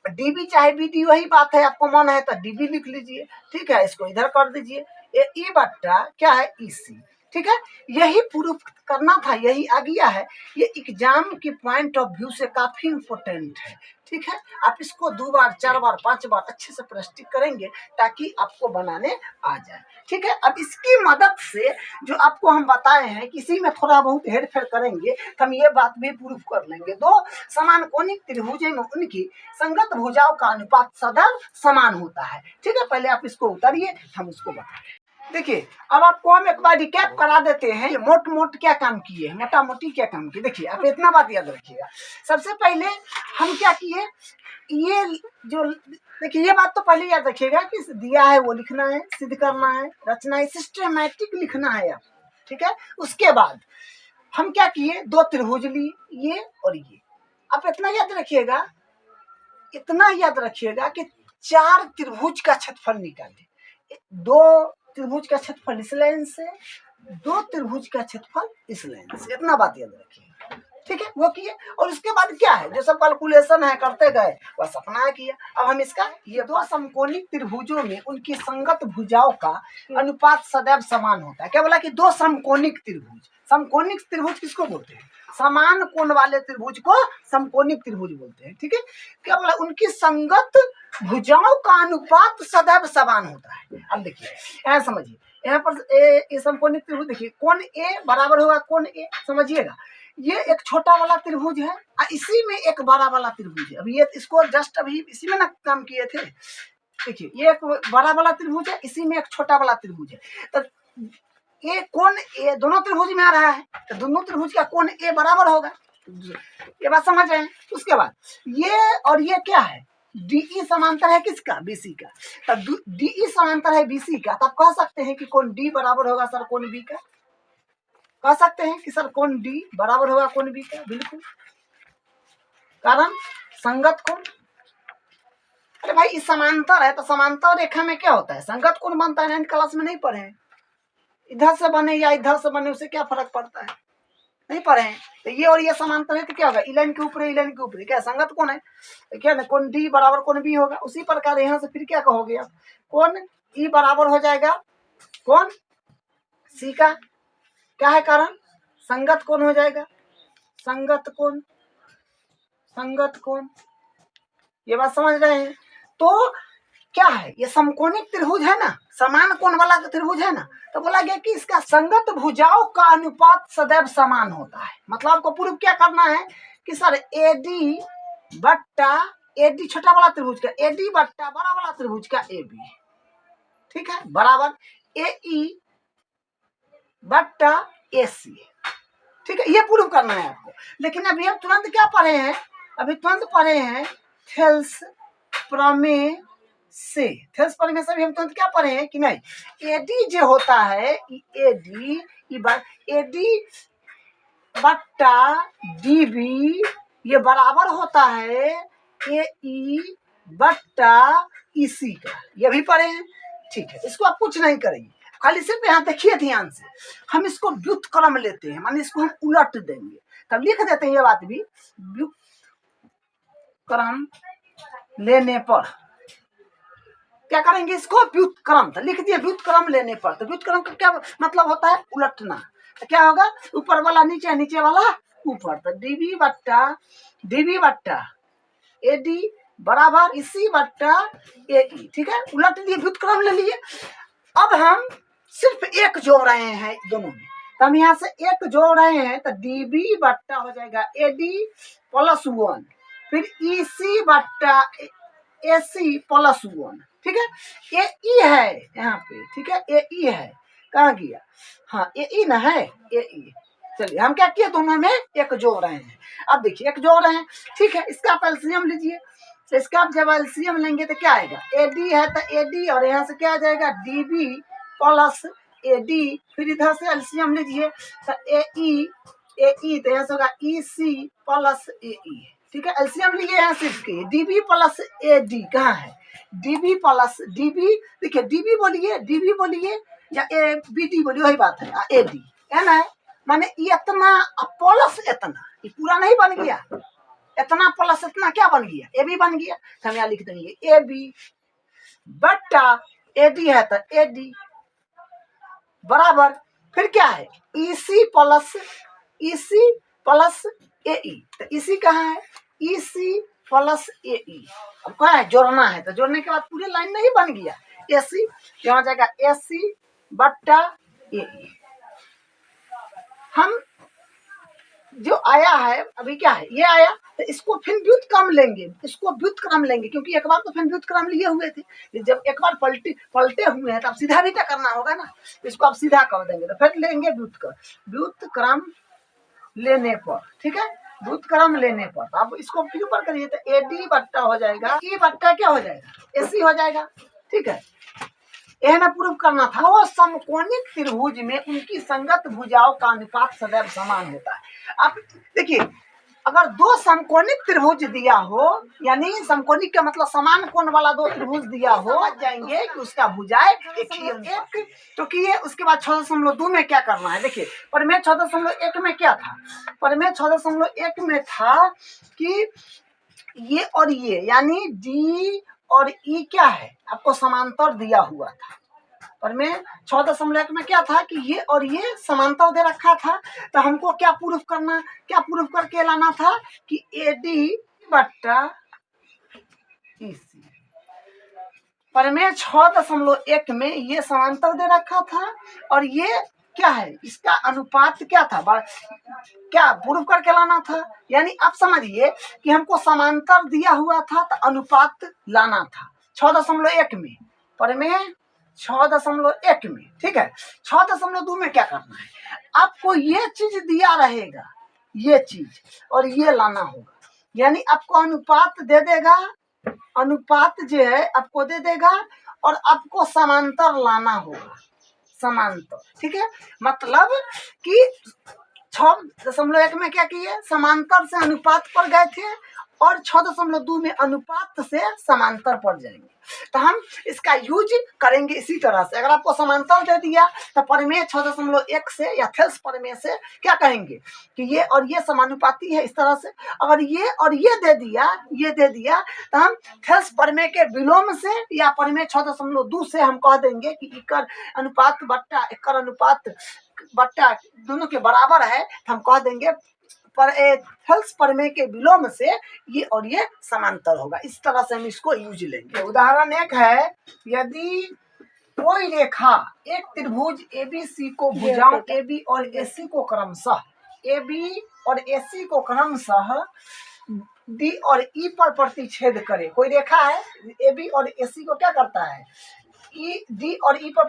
डीबी चाहे बीडी, वही बात है, आपको मन है तो डीबी लिख लीजिए। ठीक है, इसको इधर कर दीजिए, ए ई बट्टा क्या है, ई सी। ठीक है, यही प्रूफ करना था, यही आ गया है। ये एग्जाम के पॉइंट ऑफ व्यू से काफी इम्पोर्टेंट है। ठीक है, आप इसको 2 बार 4 बार 5 बार अच्छे से प्रैक्टिस करेंगे ताकि आपको बनाने आ जाए। ठीक है, अब इसकी मदद से जो आपको हम बताए हैं किसी में थोड़ा बहुत हेर फेर करेंगे तो हम ये बात भी प्रूफ कर लेंगे। दो समान कोणिक त्रिभुज में उनकी संगत भुजाओं का अनुपात सदैव समान होता है। ठीक है, पहले आप इसको उतारिए, हम उसको बताएं। देखिए, अब आपको हम एक बार रिकैप करा देते हैं मोट मोट क्या काम किए, मोटा मोटी क्या काम किए। देखिए, आप इतना बात याद रखिएगा। सबसे पहले हम क्या किए, ये जो देखिए, ये बात तो पहले याद रखिएगा कि दिया है वो लिखना है, सिद्ध करना है, रचना है, सिस्टमैटिक लिखना है आप। ठीक है, उसके बाद हम क्या किए, 2 त्रिभुज लिए, ये और ये। आप इतना याद रखिएगा, इतना याद रखिएगा कि 4 त्रिभुज का क्षेत्रफल निकाले। 2 त्रिभुज का क्षेत्रफल इस लाइन से, 2 त्रिभुज का क्षेत्रफल इस लाइन से, इतना बात याद रखिए। ठीक है, वो किए। और उसके बाद क्या है, जो सब कैलकुलेशन है करते गए बस अपना किया। अब हम इसका ये 2 समकोणिक त्रिभुजों में उनकी संगत भुजाओं का अनुपात सदैव समान होता है। क्या बोला कि 2 समकोणिक त्रिभुज, समकोणिक त्रिभुज किसको बोलते हैं, समान कोण वाले त्रिभुज को समकोणिक त्रिभुज बोलते हैं। ठीक है, क्या बोला, उनकी संगत भुजाओं का अनुपात सदैव समान होता है। अब देखिए, यहाँ समझिए, यहाँ पर ए समकोणिक त्रिभुज देखिए, कोण ए बराबर होगा कोण ए, समझिएगा। ये एक छोटा वाला त्रिभुज है और इसी में एक बड़ा वाला त्रिभुज है। अभी ये इसको जस्ट अभी इसी में ना काम किए थे। देखिए, ये एक बड़ा वाला त्रिभुज है, इसी में एक छोटा वाला त्रिभुज है। तो ये कोण ए दोनों त्रिभुज में आ रहा है, तो दोनों त्रिभुज का कोण ए बराबर होगा। ये बात समझ रहे हैं। उसके बाद ये और ये क्या है, डीई समांतर है किसका, बीसी का। तब डीई समांतर है बीसी का, तब कह सकते हैं कि कोण डी बराबर होगा सर कोण बी का। कह सकते हैं कि सर कोण डी बराबर होगा कोण बी का, बिल्कुल, कारण संगत कोण। अरे भाई, इस समांतर है तो समांतर रेखा में क्या होता है, संगत कोण बनता है। 9th क्लास में नहीं पढ़े हैं, इधर से बने या इधर से बने उससे क्या फर्क पड़ता है, नहीं पढ़े हैं। तो ये और ये समांतर है तो क्या होगा, इलाइन के ऊपर इलाइन के ऊपर क्या संगत कोण है, तो क्या ना कोण डी बराबर कोण बी होगा। उसी प्रकार यहाँ से फिर क्या कहोगे आप, कोण ई बराबर हो जाएगा कोण सी का। क्या है कारण, संगत कोण हो जाएगा, संगत कोण, संगत कोण। ये बात समझ रहे हैं। तो क्या है, ये समकोणिक त्रिभुज है ना, समान कोण वाला त्रिभुज है ना, तो बोला गया कि इसका संगत भुजाओं का अनुपात सदैव समान होता है। मतलब आपको प्रूफ क्या करना है कि सर एडी बट्टा एडी छोटा वाला त्रिभुज का एडी बट्टा बड़ा वाला त्रिभुज का एबी, ठीक है, बराबर एई बट्टा एसी। ठीक है, ये प्रूफ करना है आपको। लेकिन अभी हम तुरंत क्या पढ़े हैं, अभी तुरंत पढ़े हैं थेल्स प्रमेय से। थेल्स प्रमेय से भी हम तुरंत क्या पढ़े हैं कि नहीं, एडी जो होता है एडी एडी बट्टा डीबी ये बराबर होता है एई बट्टा ईसी का, ये भी पढ़े हैं। ठीक है, इसको आप कुछ नहीं करेंगे, खाली सिर्फ यहाँ देखिए ध्यान से। हम इसको व्युत्क्रम लेते हैं, माने इसको हम उलट देंगे, तब लिख देते हैं ये बात भी, व्युत्क्रम लेने पर क्या करेंगे, इसको व्युत्क्रम, तो लिख दिए व्युत्क्रम लेने पर। तो व्युत्क्रम का क्या मतलब होता है, उलटना। तो क्या होगा, ऊपर वाला नीचे, नीचे वाला ऊपर। तो डीबी बट्टा एडी बराबर इसी बट्टा एई। ठीक है, उलट दिए, व्युत्क्रम ले लिए। अब हम सिर्फ एक जोड़ रहे हैं दोनों में, तो हम यहाँ से एक जोड़ रहे हैं, तो डीबी बट्टा हो जाएगा एडी प्लस 1, फिर ईसी बट्टा एसी प्लस 1। ठीक है, ए ई है यहाँ पे, ठीक है, ए ई है, कहाँ गया, हाँ ए ई ना है, ए ई। चलिए, हम क्या किए, दोनों में एक जोड़ रहे हैं। अब देखिए, एक जोड़ रहे हैं, ठीक है, इसका आप एलसीएम लीजिए। तो इसका आप जब एलसीएम लेंगे तो क्या आएगा, एडी है तो एडी, और यहाँ से क्या आ जाएगा डीबी प्लस एडी, फिर इधर से एलसीएम लीजिए तो एई तो यहाँ से होगा ईसी प्लस एई। ठीक है, एलसीएम लिए यहाँ से इसके, डीबी प्लस एडी कहाँ है, डीबी प्लस डीबी, देखिए डीबी बोलिए या ए बी डी बोलिए, वही बात है, एडी है ना, माने इतना प्लस इतना, ये पूरा नहीं बन गया, इतना प्लस इतना क्या बन गया, ए बी बन गया। तो हम यहाँ लिख देंगे ए बी बट्टा एडी है तो एडी बराबर, फिर क्या है EC प्लस AE, तो EC कहाँ है EC प्लस AE। अब क्या है जोड़ना है, तो जोड़ने के बाद पूरी लाइन नहीं बन गया AC, यहाँ जाएगा AC बट्टा AE। हम जो आया है अभी क्या है ये आया, तो इसको फिर व्युत्क्रम लेंगे, इसको व्युत्क्रम लेंगे, क्योंकि एक बार तो फिर व्युत्क्रम लिए हुए थे, जब एक बार पलटे हुए हैं तो अब सीधा भी तो करना होगा ना, इसको आप सीधा कर देंगे, तो फिर लेंगे व्युत्क्रम लेने पर, ठीक है, व्युत्क्रम लेने पर आप इसको फिर ऊपर करिए तो AD बट्टा हो जाएगा, E बट्टा क्या हो जाएगा AC हो जाएगा, ठीक है। यह ना प्रूव करना था। दो समकोणिक त्रिभुज में उनकी संगत भुजाओं का अनुपात सदैव समान होता है। अब देखिए, अगर दो समकोणिक त्रिभुज दिया हो, यानी समकोणिक का मतलब समान कोण वाला दो त्रिभुज दिया हो, समझ जाएंगे कि उसका भुजाएं एक ही एक। तो किए उसके बाद 6.2 में क्या करना है, देखिए परिमेय 6.1 में क्या था, परिमेय 6.1 में था कि ये और ये यानी D और E क्या है आपको समांतर दिया हुआ था, और मैं 6.1 में क्या था कि ये और ये समांतर दे रखा था, तो हमको क्या प्रूफ करना, क्या प्रूफ करके लाना था कि AD बट्टा EC। परिमेय 6.1 में ये समांतर दे रखा था और ये क्या है इसका अनुपात क्या था, क्या प्रूफ करके लाना था, यानी आप समझिए कि हमको समांतर दिया हुआ था तो अनुपात लाना था 6.1 में, परिमेय 6.1 में, ठीक है। 6.2 में क्या करना है, आपको ये चीज दिया रहेगा, ये चीज और ये लाना होगा, यानी आपको अनुपात दे देगा, अनुपात जो है आपको दे देगा और आपको समांतर लाना होगा, समांतर, ठीक है। मतलब कि 6.1 में क्या किए, समांतर से अनुपात पर गए थे और 6.2 में अनुपात से समांतर पर जाएंगे, तो हम इसका यूज करेंगे इसी तरह से। अगर आपको समांतर दे दिया तो परिमेय 6.1 से या थेल्स परिमेय से क्या कहेंगे कि ये और ये समानुपाती है, इस तरह से। अगर ये और ये दे दिया तो हम थेल्स परिमेय के विलोम से या परिमेय 6.2 से हम कह देंगे कि इकर अनुपात बट्टा इकर अनुपात बट्टा दोनों के बराबर है, तो हम कह देंगे पर थेल्स परिमेय के विलोम से ये और ये समांतर होगा। इस तरह से हम इसको यूज लेंगे। उदाहरण एक है, यदि कोई रेखा एक त्रिभुज ABC को भुजाओं AB और AC को क्रमशः D और E पर प्रतिच्छेद करे। कोई रेखा है AB और AC को क्या करता है, D और E पर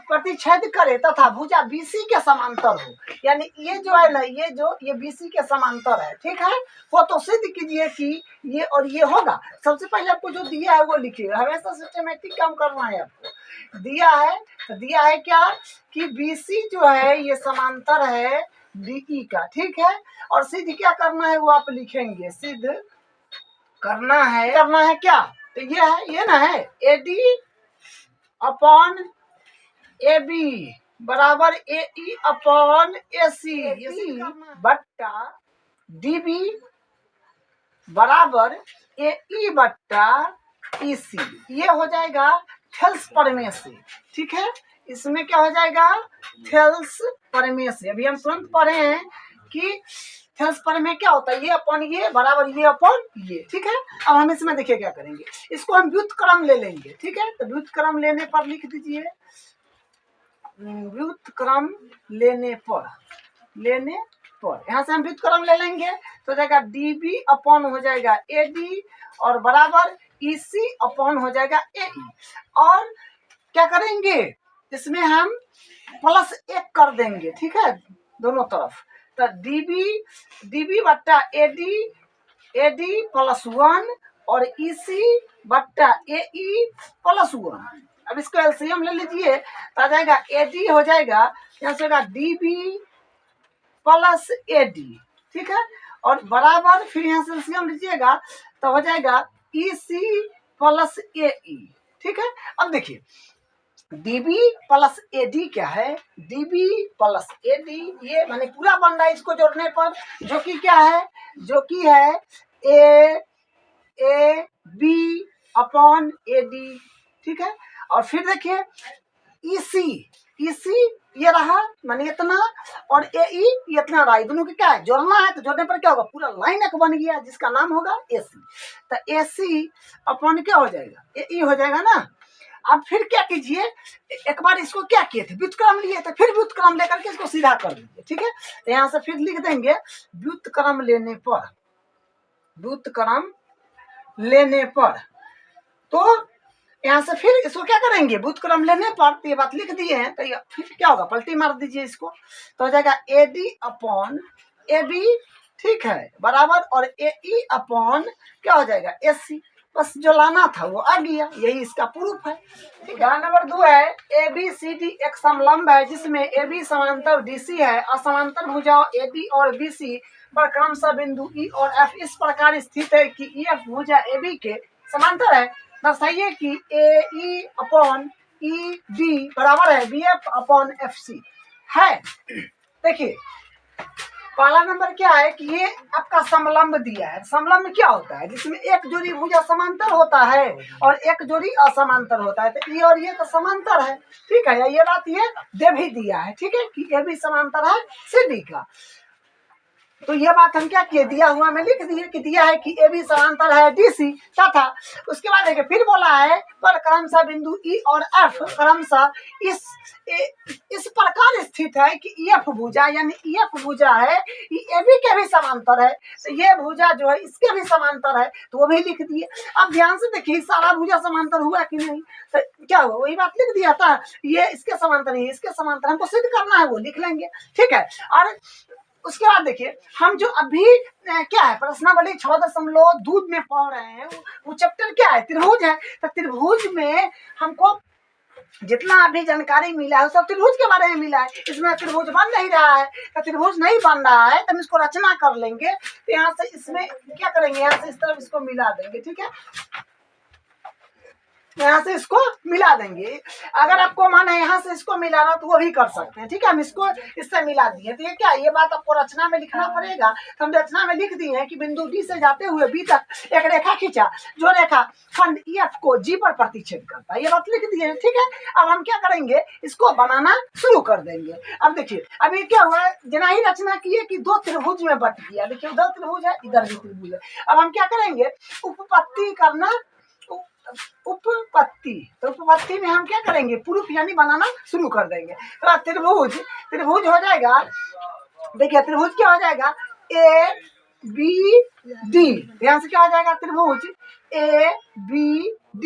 प्रतिच्छेद करे तथा भुजा BC के समांतर हो, यानी ये जो है ना ये BC के समांतर है, ठीक है। वो तो सिद्ध कीजिए कि ये और ये होगा। सबसे पहले आपको जो दिया है वो लिखिएगा, हमेशा सिस्टमेटिक काम करना है। आपको दिया है तो दिया है क्या कि BC जो है ये समांतर है DE का, ठीक है। और सिद्ध क्या करना है वो आप लिखेंगे, सिद्ध करना है क्या, तो ये ना है AD अपॉन AB बराबर AE अपॉन AC बट्टा DB बराबर AE बट्टा EC। ये हो जाएगा थेल्स परिमेय से, ठीक है। इसमें क्या हो जाएगा थेल्स परिमेय से। अभी हम तुरंत पढ़े हैं कि थेल्स परिमेय क्या होता है, ये अपॉन ये बराबर ये अपॉन ये, ठीक है। अब हम इसमें देखिए क्या करेंगे, इसको हम व्युत्क्रम ले लेंगे, ठीक है। तो व्युत्क्रम लेने पर लिख दीजिए, व्युत्क्रम लेने पर यहाँ से हम व्युत्क्रम ले लेंगे तो जाएगा DB अपॉन हो जाएगा AD और बराबर EC अपॉन हो जाएगा AE। और क्या करेंगे इसमें हम +1 कर देंगे, ठीक है, दोनों तरफ। तो DB बट्टा AD +1 और EC बट्टा AE +1। अब इसको एलसीएम ले लीजिए तो आ जाएगा AD हो जाएगा, यहाँ से होगा DB प्लस AD, ठीक है। और बराबर फिर यहाँ से एलसीएम लीजिएगा तो हो जाएगा EC प्लस AE, ठीक है। अब देखिए DB प्लस AD क्या है, DB प्लस AD ये माने पूरा बन रहा है इसको जोड़ने पर, जो कि क्या है, जो कि है AB अपॉन AD, ठीक है। और फिर देखिए EC EC ये रहा माने इतना, और AE ये इतना रहा, दोनों की क्या है जोड़ना है, तो जोड़ने पर क्या होगा पूरा लाइन एक बन गया जिसका नाम होगा AC। तो AC अपॉन क्या हो जाएगा AE हो जाएगा ना। अब फिर क्या कीजिए, एक बार इसको क्या किए थे व्युत्क्रम लिए थे, फिर व्युत्क्रम लेकर के इसको सीधा कर दीजिए, ठीक है। तो यहाँ से फिर लिख देंगे व्युत्क्रम लेने पर, व्युत्क्रम लेने पर, तो यहाँ से फिर इसको क्या करेंगे व्युत्क्रम लेने पर, तो ये बात लिख दिए हैं, तो फिर क्या होगा पलटी मार दीजिए इसको, तो हो जाएगा AD अपॉन AB, ठीक है, बराबर, और AE अपॉन क्या हो जाएगा AC। बस जो लाना था वो आ गया, यही इसका प्रूफ है। उदाहरण नंबर 2 है ABCD एक समलंब है जिसमें AB समांतर DC है, असमांतर भुजाओं AD और BC पर क्रमशः बिंदु E और F इस प्रकार स्थित है कि EF भुजा AB के समांतर है। दर्शाइए कि AE अपॉन ED बराबर है BF अपॉन FC है। देखिए पहला नंबर क्या है कि ये आपका समलंब दिया है। समलंब क्या होता है जिसमें एक जोड़ी भुजा समांतर होता है और एक जोड़ी असमांतर होता है, तो ये और ये तो समांतर है, ठीक है, ये बात ये दे भी दिया है, ठीक है, कि ये भी समांतर है CD का। तो ये बात हम क्या किए दिया हुआ में लिख दिए कि दिया है कि AB समांतर है DC तथा उसके बाद देखिए फिर बोला है पर क्रमशः बिंदु E और F क्रमशः इस प्रकार स्थित है कि EF भुजा यानी EF भुजा है ये AB के भी समांतर है, तो ये भुजा जो है इसके भी समांतर है, तो वो भी लिख दिए। अब ध्यान से देखिए सारा भुजा समांतर हुआ कि नहीं, तो क्या हुआ वही बात लिख दिया था, ये इसके समांतर है इसके समांतर, हमको सिद्ध करना है वो लिख लेंगे, ठीक है। और उसके बाद देखिए हम जो अभी क्या है प्रश्नावली 6.2 में पढ़ रहे हैं वो चैप्टर क्या है त्रिभुज है। तो त्रिभुज में हमको जितना अभी जानकारी मिला है सब त्रिभुज के बारे में मिला है, इसमें त्रिभुज बन नहीं रहा है, तो त्रिभुज नहीं बन रहा है तो हम इसको रचना कर लेंगे। तो यहाँ से इसमें क्या करेंगे, यहाँ से इस तरफ इसको मिला देंगे, ठीक है, यहाँ से इसको मिला देंगे। अगर आपको मन है यहाँ से इसको मिलाना तो वो भी कर सकते हैं, ठीक है, हम इसको इससे मिला दिए। तो ये क्या ये बात आपको रचना में लिखना पड़ेगा, तो हम रचना में लिख दिए हैं कि बिंदु D से जाते हुए B तक एक रेखा खींचा जो रेखा खंड EF को G पर प्रतिच्छेद करता है, ये बात लिख दिए हैं, ठीक है। अब हम क्या करेंगे इसको बनाना शुरू कर देंगे। अब देखिए अभी क्या हुआ है जना ही रचना की कि दो त्रिभुज में बट गया, देखिए उधर त्रिभुज है इधर भी त्रिभुज है। अब हम क्या करेंगे उपपत्ति करना, उपपत्ति, तो उपपत्ति में हम क्या करेंगे प्रूफ यानी बनाना शुरू कर देंगे। तो त्रिभुज त्रिभुज हो जाएगा, देखिए त्रिभुज क्या हो जाएगा ABD, ध्यान से क्या हो जाएगा त्रिभुज ABD,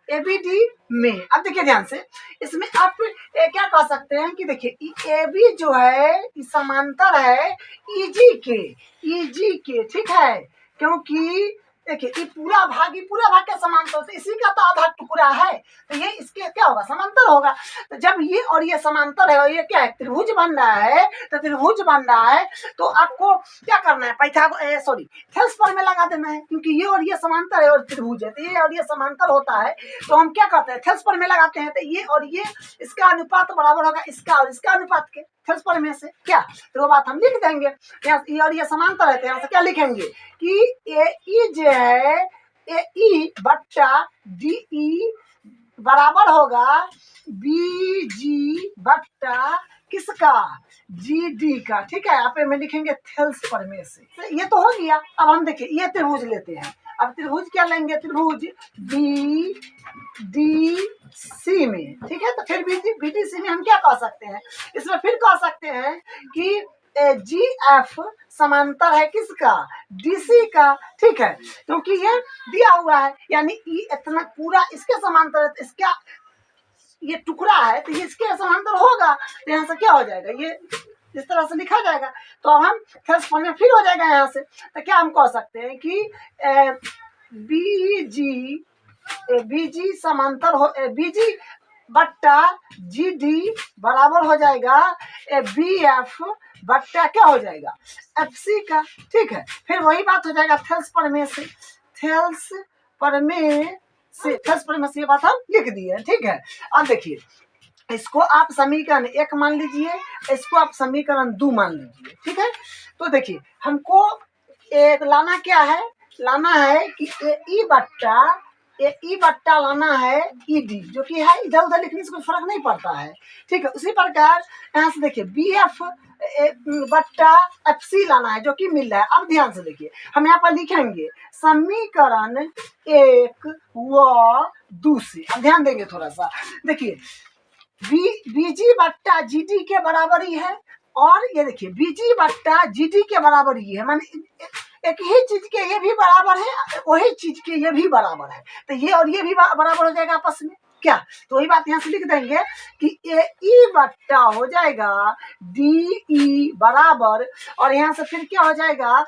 ABD में। अब देखिए ध्यान से इसमें आप क्या कह सकते हैं कि देखिए AB जो है समांतर है EG के, ठीक है, क्योंकि देखिए ये पूरा भाग के समांतर, तो इसी का तो आधा टुकड़ा है, तो ये इसके क्या होगा समांतर होगा। तो जब ये और ये समांतर है और ये क्या है त्रिभुज बन रहा है, तो त्रिभुज बन रहा है तो आपको क्या करना है थेल्स प्रमेय लगा देना है, क्योंकि ये और ये समांतर है और त्रिभुज है, तो ये और ये समांतर होता है तो हम क्या करते हैं थेल्स प्रमेय लगाते हैं। तो ये और ये इसका अनुपात बराबर होगा इसका और इसका अनुपात के, थेल्स प्रमेय से क्या, तो वो बात हम लिख देंगे। ये और ये समांतर है तो यहाँ से क्या लिखेंगे कि AE जो है AE बट्टा DE बराबर होगा BG बट्टा किसका GD का, ठीक है, आप में लिखेंगे थेल्स प्रमेय से। तो ये तो हो गया। अब हम देखिए ये त्रिभुज लेते हैं, अब त्रिभुज क्या लेंगे त्रिभुज BDC में, ठीक है, तो फिर BDC में हम क्या कह सकते हैं इसमें फिर कह सकते हैं कि GF समांतर है किसका DC का, ठीक है, क्योंकि ये दिया हुआ है यानी इतना पूरा इसके समांतर है, इसका ये टुकड़ा है तो ये इसके समांतर होगा, तो यहाँ से क्या हो जाएगा ये इस तरह से लिखा जाएगा। तो अब हम थेल्स प्रमेय फिर हो जाएगा यहाँ से, तो क्या हम कह सकते हैं कि BG समांतर हो BG बट्टा GD बराबर हो जाएगा BF बट्टा क्या हो जाएगा FC का, ठीक है। फिर वही बात हो जाएगा थेल्स प्रमेय से, थेल्स प्रमेय से ये बात हम लिख दिए, ठीक है। अब देखिए इसको आप समीकरण 1 मान लीजिए, इसको आप समीकरण 2 मान लीजिए, ठीक है। तो देखिए हमको एक लाना क्या है, लाना है कि AE बट्टा ए ई बट्टा लाना है ई डी, जो कि है इधर उधर लिखने से कोई फर्क नहीं पड़ता है, ठीक है। उसी प्रकार यहाँ से देखिए बी एफ बट्टा एफ सी लाना है, जो कि मिल रहा है। अब ध्यान से देखिए, हम यहाँ पर लिखेंगे समीकरण 1 व दूसरी। अब ध्यान देंगे थोड़ा सा, देखिए बीजी बट्टा जी डी के बराबर ही है, और ये देखिए बीजी बट्टा जी डी के बराबर ही है, माने एक ही चीज के ये भी बराबर है, वही चीज के ये भी बराबर है, तो ये और ये भी बराबर हो जाएगा आपस में। क्या, तो वही बात यहाँ से लिख देंगे कि ए ई बट्टा हो जाएगा डी ई बराबर, और यहाँ से फिर क्या हो जाएगा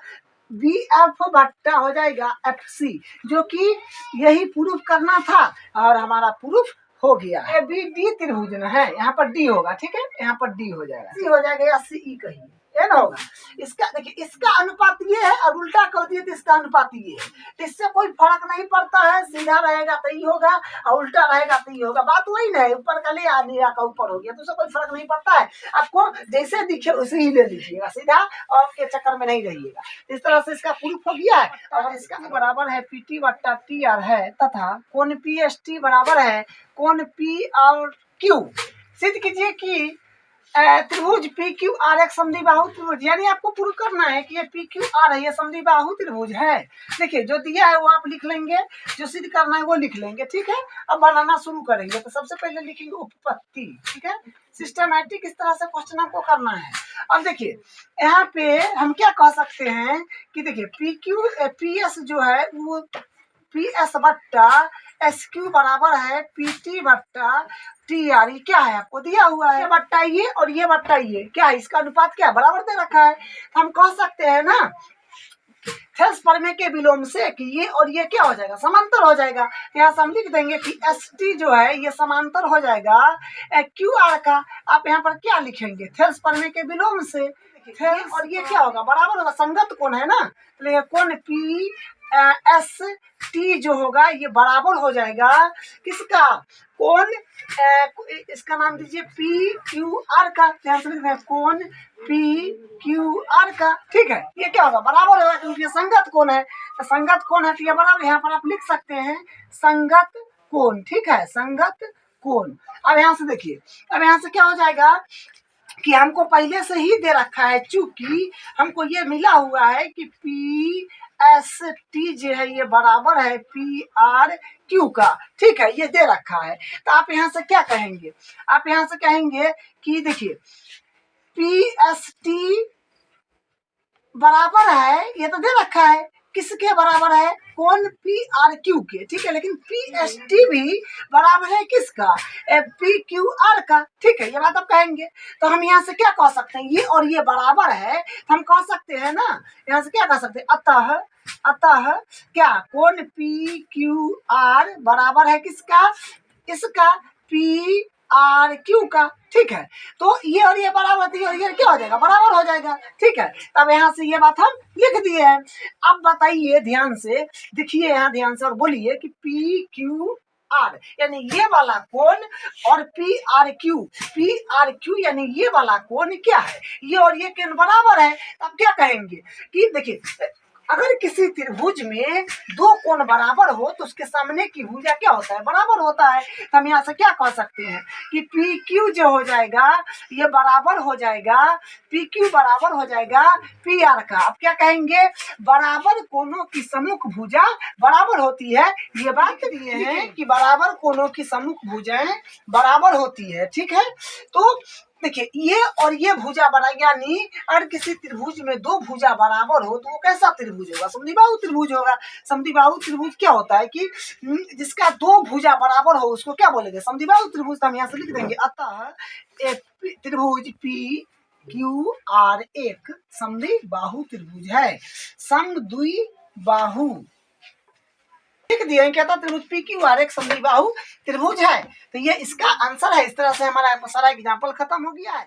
बी एफ बट्टा हो जाएगा एफ सी, जो कि यही प्रूफ करना था, और हमारा प्रूफ हो गया। ए बी डी त्रिभुज है, यहाँ पर डी होगा, ठीक है, यहाँ पर डी हो जाएगा, सी हो जाएगा या सी ई कहिए, ये ना होगा। इसका देखिए, इसका अनुपात ये है, और उल्टा कर दिए तो इसका अनुपात ये है, तो इससे कोई फर्क नहीं पड़ता है, सीधा रहेगा तो ये होगा, और उल्टा रहेगा तो ये होगा। बात वही ना है, ऊपर का ले आ नीला का ऊपर हो गया, तो उससे कोई फर्क नहीं पड़ता है। आपको जैसे दिखे उसे ही ले लीजिएगा सीधा, और के चक्कर में नहीं रहिएगा। इस तरह से इसका प्रूफ हो गया है। अगर इसका बराबर है पी टी बट्टा टी आर है, तथा कोण पी एस टी बराबर है कोण पी और क्यू, सिद्ध कीजिए कि त्रिभुज पी क्यू आर एक समद्विबाहु त्रिभुज, यानी आपको प्रूव करना है कि ये पी क्यू आर है, ये समद्विबाहु त्रिभुज है। देखिए जो दिया है वो आप लिख लेंगे, जो सिद्ध करना है वो लिख लेंगे, ठीक है। अब बनाना शुरू करेंगे, तो सबसे पहले लिखेंगे उपपत्ति, ठीक है। सिस्टमैटिक इस तरह से क्वेश्चन आपको करना है। अब देखिए यहाँ पे हम क्या कह सकते हैं कि देखिए पी क्यू पी एस जो है वो पी एस बट्टा एस क्यू बराबर है पी टी बट्टा टी आर, ये क्या है आपको दिया हुआ है, ये बट्टा ये और ये बट्टा ये, क्या है इसका अनुपात, क्या बराबर दे रखा है। तो हम कह सकते हैं ना थेल्स प्रमेय के विलोम से कि ये और ये क्या हो जाएगा, समांतर हो जाएगा। यहाँ से हम लिख देंगे कि एस टी जो है ये समांतर हो जाएगा क्यू आर का। आप यहाँ पर क्या लिखेंगे, थेल्स प्रमेय के विलोम से, थेल्स और ये क्या होगा, बराबर होगा, संगत कोण है ना, तो कोण पी एस टी जो होगा ये बराबर हो जाएगा किसका, कोण इसका नाम दीजिए पी क्यू आर का, कोण पी क्यू आर का, ठीक है। ये क्या होगा, बराबर होगा, क्योंकि ये संगत कोण है, तो संगत कोण है तो ये बराबर, यहाँ पर आप लिख सकते हैं संगत कोण, ठीक है, संगत कोण। अब यहाँ से देखिए, अब यहाँ से क्या हो जाएगा कि हमको पहले से ही दे रखा है, चूंकि हमको ये मिला हुआ है कि पी एस टी जो है ये बराबर है पी आर क्यू का, ठीक है, ये दे रखा है। तो आप यहाँ से क्या कहेंगे, आप यहाँ से कहेंगे कि देखिए पी एस टी बराबर है, ये तो दे रखा है, किसके बराबर है, कोण पी आर क्यू के, ठीक है, लेकिन पी एस टी भी बराबर है किसका, पी क्यू आर का, ठीक है, ये बात आप कहेंगे। तो हम यहाँ से क्या कह सकते हैं, ये और ये बराबर है, तो हम कह सकते हैं ना, यहाँ से क्या कह सकते हैं, अतः क्या कोण पी क्यू आर बराबर है किसका, इसका पी आर क्यू का, ठीक है। तो ये और ये बराबर थी, और ये क्या हो जाएगा, बराबर हो जाएगा, ठीक है। तब यहाँ से ये बात हम लिख दिए हैं। अब बताइए ध्यान से, देखिए यहाँ ध्यान से और बोलिए कि पी क्यू आर यानी ये वाला कोण और पी आर क्यू यानी ये वाला कोण क्या है, ये और ये कोण बराबर है। अब क्या कहेंगे कि देखिए अगर किसी त्रिभुज में दो कोण बराबर हो तो उसके सामने की भुजा क्या होता है, बराबर होता है। तो हम यहाँ से क्या कह सकते हैं कि पी क्यू जो हो जाएगा ये बराबर हो जाएगा, पी क्यू बराबर हो जाएगा पी आर का। अब क्या कहेंगे, बराबर कोणों की सम्मुख भुजा बराबर होती है, ये बात दिए हैं कि बराबर कोणों की सम्मुख भुजाएं बराबर होती है, ठीक है। तो देखिए ये और ये भुजा बराबर, यानी अगर किसी त्रिभुज में दो भुजा बराबर हो तो वो कैसा त्रिभुज होगा, समद्विबाहु त्रिभुज होगा। समद्विबाहु त्रिभुज क्या होता है कि जिसका दो भुजा बराबर हो उसको क्या बोलेंगे, समद्विबाहु त्रिभुज। तो हम यहाँ से लिख देंगे अतः एक त्रिभुज पी क्यू आर एक समद्विबाहु त्रिभुज है, समद्विबाहु लिख दिया, क्या था, त्रिभुज पी क्यू आर एक समद्विबाहु त्रिभुज है। तो ये इसका आंसर है। इस तरह से हमारा सारा एग्जाम्पल खत्म हो गया है।